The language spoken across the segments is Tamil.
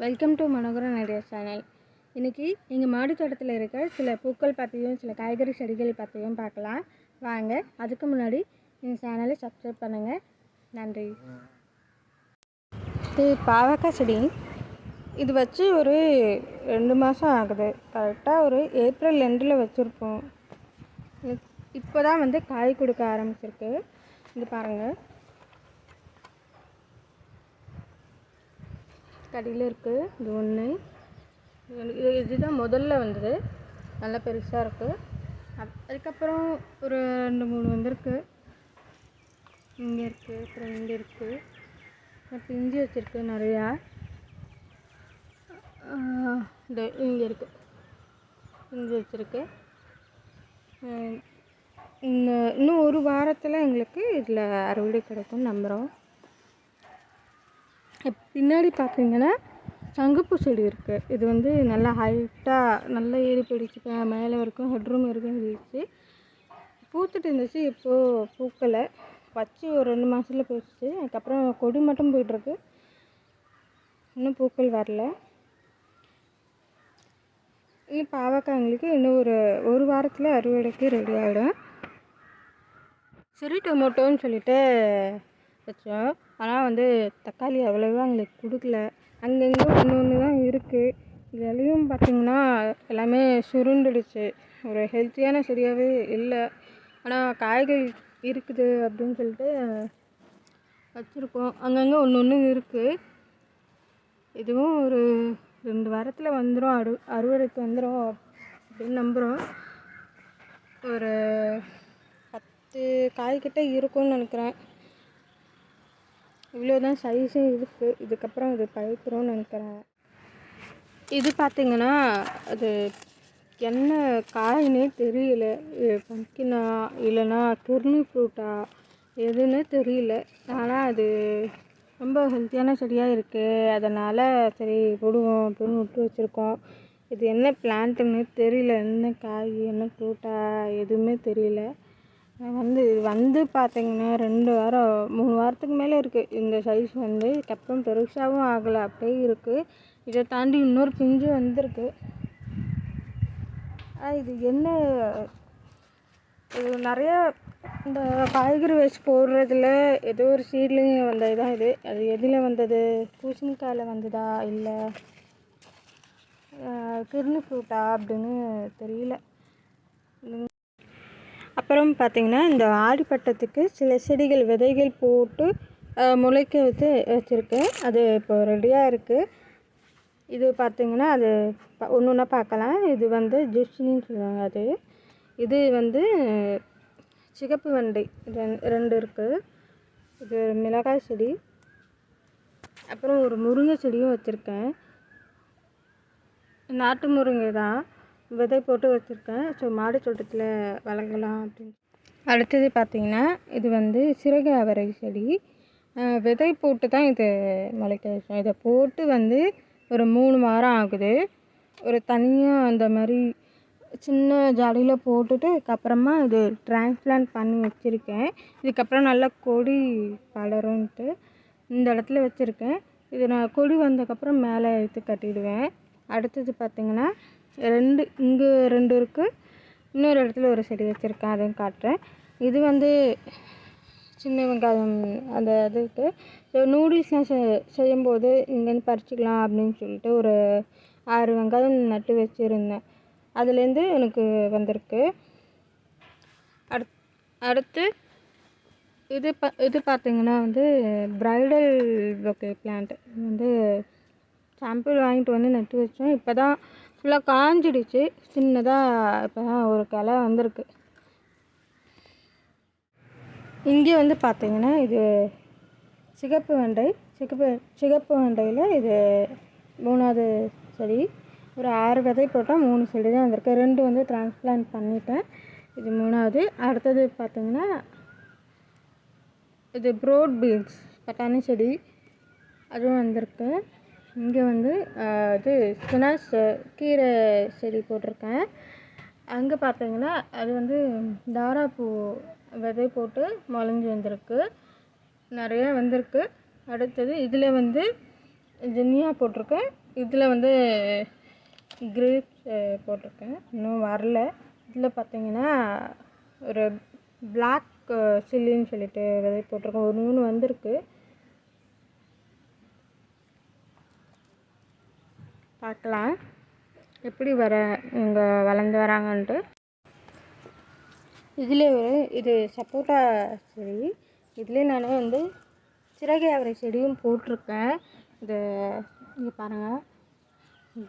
Welcome to Manoharan idea channel. இன்றைக்கி எங்கள் மாடி தோட்டத்தில் இருக்கிற சில பூக்கள் பற்றியும் சில காய்கறி செடிகள் பற்றியும் பார்க்கலாம் வாங்க. அதுக்கு முன்னாடி எங்கள் சேனலை சப்ஸ்கிரைப் பண்ணுங்கள். நன்றி. இது பாவக்காய் செடி. இது வச்சு ஒரு 2 மாதம் ஆகுது. கரெக்டாக ஒரு ஏப்ரல் எண்டில் வச்சுருப்போம். இப்போ தான் காய் கொடுக்க ஆரம்பிச்சிருக்கு. இது பாருங்கள், கடியில் இருக்குது. இது ஒன்று, இதுதான் முதல்ல வந்தது. நல்லா பெருசாக இருக்குது. அதுக்கப்புறம் ஒரு 2-3 வந்திருக்கு. இங்கே இருக்குது, அப்புறம் இங்கே இருக்குது. பிஞ்சு வச்சுருக்கு நிறையா. இது இங்கே இருக்குது, பிஞ்சு வச்சுருக்கு. இன்னும் ஒரு வாரத்தில் எங்களுக்கு இதில் அறுவடை கிடைக்கும்னு நம்புகிறோம். பின்னாடி பார்த்தீங்கன்னா சங்குப்பூ செடி இருக்குது. இது நல்லா ஹைட்டாக நல்லா ஏறி பிடிச்சி மேலே வரைக்கும் ஹெட்ரூம் வரைக்கும் இருந்துச்சு. பூத்துட்டு இருந்துச்சு. இப்போது பூக்களை வச்சு ஒரு 2 மாதத்தில் போயிடுச்சு. அதுக்கப்புறம் கொடி மட்டும் போய்ட்டுருக்கு. இன்னும் பூக்கள் வரல. இன்னும் பாவக்காய் எங்களுக்கு இன்னும் ஒரு வாரத்தில் அறுவடைக்கு ரெடி ஆகிடும். சரி, டொமேட்டோன்னு சொல்லிட்டு வச்சோம். ஆனால் தக்காளி அவ்வளோவா எங்களுக்கு கொடுக்கல. அங்கங்கே ஒன்று தான் இருக்குது. இதுலேயும் பார்த்திங்கன்னா எல்லாமே சுருண்டுடுச்சு. ஒரு ஹெல்த்தியான செடியாகவே இல்லை. ஆனால் காய்கள் இருக்குது அப்படின்னு சொல்லிட்டு வச்சுருக்கோம். அங்கங்கே ஒன்று இருக்குது. இதுவும் ஒரு 2 வாரத்தில் வந்துடும், அறுவடைக்கு வந்துடும் அப்படின்னு நம்புகிறோம். ஒரு 10 காய்கிட்ட இருக்கும்னு நினைக்கிறேன். இவ்வளோ தான் சைஸும் இருக்குது. இதுக்கப்புறம் இது பழுத்துரும்னு நினைக்கிறேன். இது பார்த்திங்கன்னா அது என்ன காயினே தெரியல. பம்கினா இல்லைன்னா கிர்னி ஃப்ரூட்டா எதுன்னு தெரியல. ஆனால் அது ரொம்ப ஹெல்த்தியான செடியாக இருக்குது. அதனால் சரி போடுவோம் அப்படின்னு விட்டு வச்சுருக்கோம். இது என்ன பிளான்ட்டுன்னு தெரியல. என்ன காய் என்ன ஃப்ரூட்டா எதுவுமே தெரியல. பார்த்திங்கன்னா 2 வாரம் 3 வாரத்துக்கு மேலே இருக்குது. இந்த சைஸ் இதுக்கப்புறம் பெருசாகவும் ஆகலை, அப்படியே இருக்குது. இதை தாண்டி இன்னொரு பிஞ்சு வந்திருக்கு. இது என்ன, இது நிறையா இந்த காய்கறி வச்சு போடுறதுல ஏதோ ஒரு சீட்லிங் வந்தது தான் இது. அது எதில் வந்தது? பூசணிக்காயில் வந்ததா இல்லை கிர்னி ஃப்ரூட்டா அப்படின்னு தெரியல. அப்புறம் பார்த்திங்கன்னா இந்த ஆடிப்பட்டத்துக்கு சில செடிகள் விதைகள் போட்டு முளைக்க வச்சுருக்கேன். அது இப்போ ரெடியாக இருக்குது. இது பார்த்திங்கன்னா அது ஒன்று ஒன்றா பார்க்கலாம். இது ஜுஸ்னின்னு சொல்லுவாங்க. அது இது சிகப்பு வெண்டை 2 இருக்குது. இது மிளகாய் செடி. அப்புறம் ஒரு முருங்கை செடியும் வச்சுருக்கேன். நாட்டு முருங்கை தான், விதை போட்டு வச்சுருக்கேன். ஸோ மாடி தோட்டத்தில் வளர்க்கலாம் அப்படின்னு. அடுத்தது பார்த்திங்கன்னா இது சிறகு அவரை செடி. விதை போட்டு தான் இது முளைக்க வச்சோம். இதை போட்டு ஒரு 3 வாரம் ஆகுது. ஒரு தனியாக அந்த மாதிரி சின்ன ஜாடியில் போட்டுட்டு அதுக்கப்புறமா இது டிரான்ஸ்பிளான்ட் பண்ணி வச்சுருக்கேன். இதுக்கப்புறம் நல்லா கொடி வளரும்ன்ட்டு இந்த இடத்துல வச்சுருக்கேன். இது நான் கொடி வந்ததுக்கப்புறம் மேலே எடுத்து கட்டிடுவேன். அடுத்தது பார்த்திங்கன்னா இங்கே 2 இருக்குது. இன்னொரு இடத்துல ஒரு செடி வச்சுருக்கேன், அதையும் காட்டுறேன். இது சின்ன வெங்காயம் அந்த இதுக்கு நூடுல்ஸ்லாம் செய்யும்போது இங்கேருந்து பறிச்சிக்கலாம் அப்படின்னு சொல்லிட்டு ஒரு 6 வெங்காயம் நட்டு வச்சுருந்தேன். அதுலேருந்து எனக்கு வந்திருக்கு. அடுத்து இது பார்த்திங்கன்னா ப்ரைடல் பொக்கே பிளான்ட். சாம்பிள் வாங்கிட்டு நட்டு வச்சோம். இப்போ தான் ஃபுல்லாக காஞ்சிடுச்சு. சின்னதாக இப்போ தான் ஒரு கிளை வந்திருக்கு. இங்கே பார்த்திங்கன்னா இது சிகப்பு வெண்டை. சிகப்பு வெண்டையில் இது 3வது செடி. ஒரு 6 விதை போட்டால் 3 செடி தான் வந்திருக்கு. 2 டிரான்ஸ்பிளான்ட் பண்ணிட்டேன். இது 3வது. அடுத்தது பார்த்திங்கன்னா இது ப்ரோட் பீன்ஸ் பட்டாணி செடி, அதுவும் வந்திருக்கு. இங்கே இது ஸ்பினாச் கீரை செடி போட்டிருக்கேன். அங்கே பார்த்திங்கன்னா அது தாராப்பூ விதை போட்டு முளைஞ்சி வந்திருக்கு. நிறையா வந்திருக்கு. அடுத்தது இதில் ஜென்னியா போட்டிருக்கேன். இதில் வந்து கிரேப்ஸ் போட்டிருக்கேன், இன்னும் வரல. இதில் பார்த்தீங்கன்னா ஒரு பிளாக் சில்லின்னு சொல்லிட்டு விதை போட்டிருக்கேன், ஒரு 3 வந்திருக்கு. பார்க்கலாம் எப்படி இங்கே வளர்ந்து வராங்கன்ட்டு. இதிலே இது சப்போட்டா செடி. இதிலே நான் வந்து சிறகை அவரை செடியும் போட்டிருக்கேன். இது இங்கே பாருங்கள்,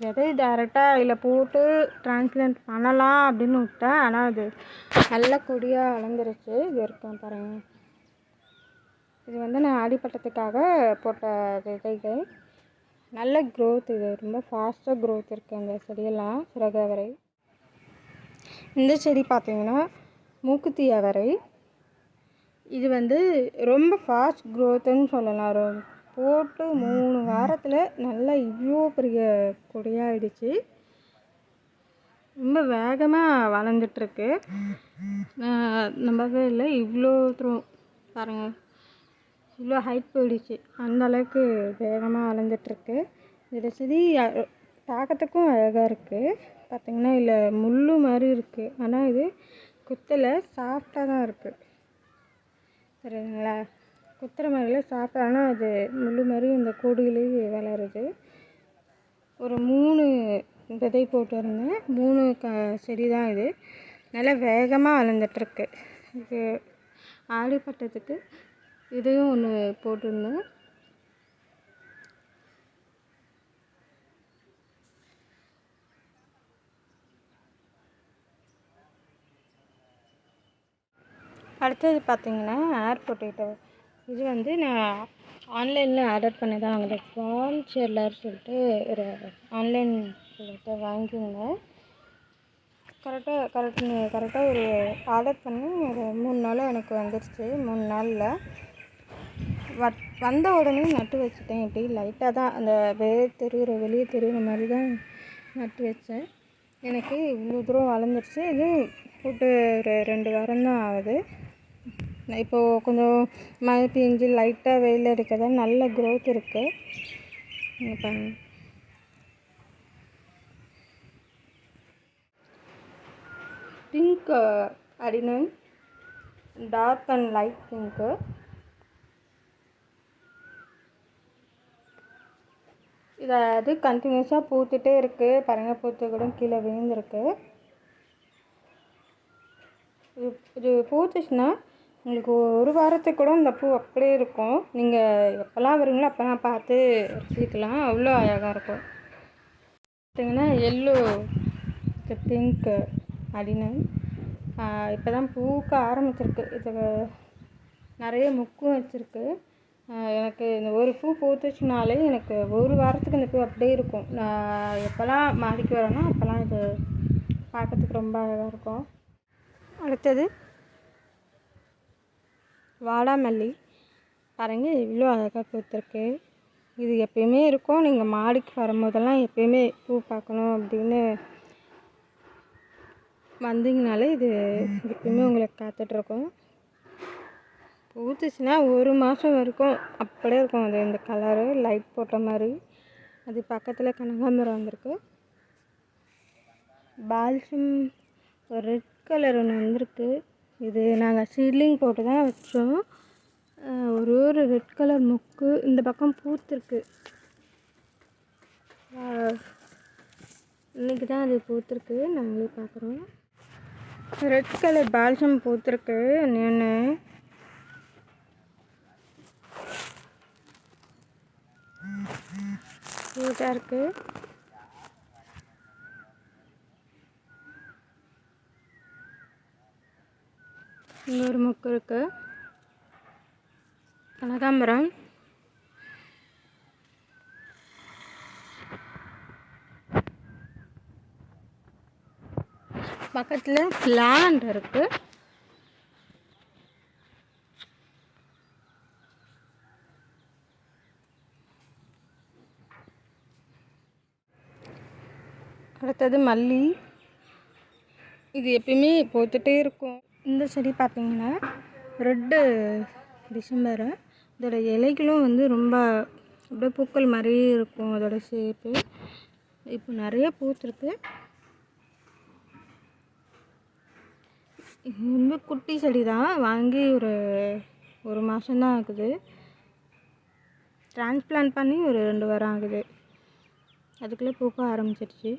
விதை டைரெக்டாக இதில் போட்டு டிரான்ஸ்பிளான்ட் பண்ணலாம் அப்படின்னு விட்டேன். ஆனால் அது நல்ல கொடியாக வளர்ந்துருச்சு. இது இருக்கும் பாருங்கள். இது வந்து நான் ஆடிப்பட்டத்துக்காக போட்ட விதைகள். நல்ல க்ரோத், இது ரொம்ப ஃபாஸ்ட்டாக க்ரோத் இருக்குது அந்த செடியெல்லாம், சிறகு அவரை. இந்த செடி பார்த்திங்கன்னா மூக்குத்தி அவரை. இது வந்து ரொம்ப ஃபாஸ்ட் க்ரோத்துன்னு சொல்லலாம். போட்டு 3 வாரத்தில் நல்லா இவ்வளோ பெரிய கொடியாகிடுச்சு. ரொம்ப வேகமாக வளர்ந்துட்டுருக்கு. நம்பவே இல்லை, இவ்வளோ தூரம் பாருங்கள், இவ்வளோ ஹைட் போயிடுச்சு. அந்த அளவுக்கு வேகமாக வளர்ந்துட்டுருக்கு. இதில் செடி பார்க்கறதுக்கும் அழகாக இருக்குது. பார்த்திங்கன்னா இதில் முள் மாதிரி இருக்குது, ஆனால் இது குத்தலை, சாஃப்டாக தான் இருக்குது. சரிங்களா, குத்துற மாதிரிலாம் சாஃப்டாக, ஆனால் அது முள் மாதிரி இந்த கொடியிலேயே வளருது. ஒரு 3 விதை போட்டிருந்தேன், 3 செடி தான் இது. நல்லா வேகமாக வளர்ந்துட்டுருக்கு. இது ஆடிப்பட்டத்துக்கு இதையும் ஒன்று போட்டிருந்தேன். அடுத்தது பார்த்திங்கன்னா ஏர் பொட்டேட்டோ. இது வந்து நான் ஆன்லைனில் ஆர்டர் பண்ணி தான் வாங்கினேன். ஃபார்ம் செல்லர் சொல்லிட்டு ஒரு ஆன்லைன் சொல்லிட்டு வாங்கியிருந்தேன். கரெக்டாக ஒரு ஆர்டர் பண்ணி ஒரு 3 நாள் எனக்கு வந்துடுச்சு. 3 நாளில் வந்த உடனே நட்டு வச்சுட்டேன். இப்படி லைட்டாக தான் அந்த வெளியே தெரிகிற மாதிரி தான் நட்டு வச்சேன். எனக்கு இவ்வளோ தூரம் வளர்ந்துருச்சு. இது போட்டு ஒரு 2 வாரம் தான் ஆகுது. இப்போது கொஞ்சம் மழை பெஞ்சு லைட்டாக வெயில் அடிக்கிறதா நல்ல க்ரோத் இருக்குது. இங்கே பாருங்க, பிங்க் அடினன், டார்க் அண்ட் லைட் பிங்க்கு. இது கண்டினியூஸாக பூத்துட்டே இருக்குது. பாருங்கள், பூத்து கூட கீழே விழுந்துருக்கு. இது பூத்துச்சுன்னா உங்களுக்கு 1 வாரத்துக்கு கூட இந்த பூ அப்படியே இருக்கும். நீங்கள் எப்போல்லாம் வரீங்களோ அப்போல்லாம் பார்த்து ரசிக்கலாம், அவ்வளோ அழகாக இருக்கும். பார்த்திங்கன்னா எல்லோ பிங்க் அடினன் இப்போ தான் பூக்க ஆரம்பிச்சிருக்கு. இது நிறைய முக்கும் வச்சுருக்கு. எனக்கு இந்த ஒரு பூ பூத்துச்சுனாலே எனக்கு 1 வாரத்துக்கு இந்த பூ அப்படியே இருக்கும். நான் எப்போல்லாம் மாடிக்கு வரேனோ அப்போல்லாம் இது பார்க்கறதுக்கு ரொம்ப அழகாக இருக்கும். அடுத்தது வாடாமல்லி. பாருங்கள், இவ்வளோ அழகாக பூத்துருக்கு. இது எப்பயுமே இருக்கும். நீங்கள் மாடிக்கு வரும்போதெல்லாம் எப்பயுமே பூ பார்க்கணும் அப்படின்னு வந்தீங்கனாலே இது எப்பயுமே உங்களுக்கு காத்துட்ருக்கும். பூத்துச்சுன்னா 1 மாதம் வரைக்கும் அப்படியே இருக்கும். அது இந்த கலரு லைட் போட்ட மாதிரி. அது பக்கத்தில் கனகாம்பரம் வந்திருக்கு. பால்சம் ஒரு ரெட் கலர் ஒன்று வந்திருக்கு. இது நாங்கள் சீட்லிங் போட்டு தான் வச்சோம். ஒரு ரெட் கலர் முக்கு இந்த பக்கம் பூத்துருக்கு. இன்றைக்கி தான் அது பூத்துருக்கு, நாங்களே பார்க்குறோம். ரெட் கலர் பால்சம் பூத்துருக்கு. இன்னொன்று க்யூட்டாக இருக்குது. இங்கே ஒரு முக்கு இருக்குது. கனகாம்பரம், பக்கத்தில் லாவெண்டர் இருக்குது. அடுத்தது மல்லி. இது எப்பயுமே பூத்துட்டே இருக்கும். இந்த செடி பார்த்திங்கன்னா ரெட்டு டிசம்பரு. இதோட இலைகளும் வந்து ரொம்ப அப்படியே பூக்கள் மாதிரி இருக்கும் அதோட ஷேப்பு. இப்போ நிறைய பூத்துருக்கு. இது ரொம்ப குட்டி செடி தான், வாங்கி ஒரு மாதம்தான் ஆகுது. டிரான்ஸ்பிளான்ட் பண்ணி ஒரு 2 வாரம் ஆகுது. அதுக்குள்ளே பூக்க ஆரம்பிச்சிடுச்சு.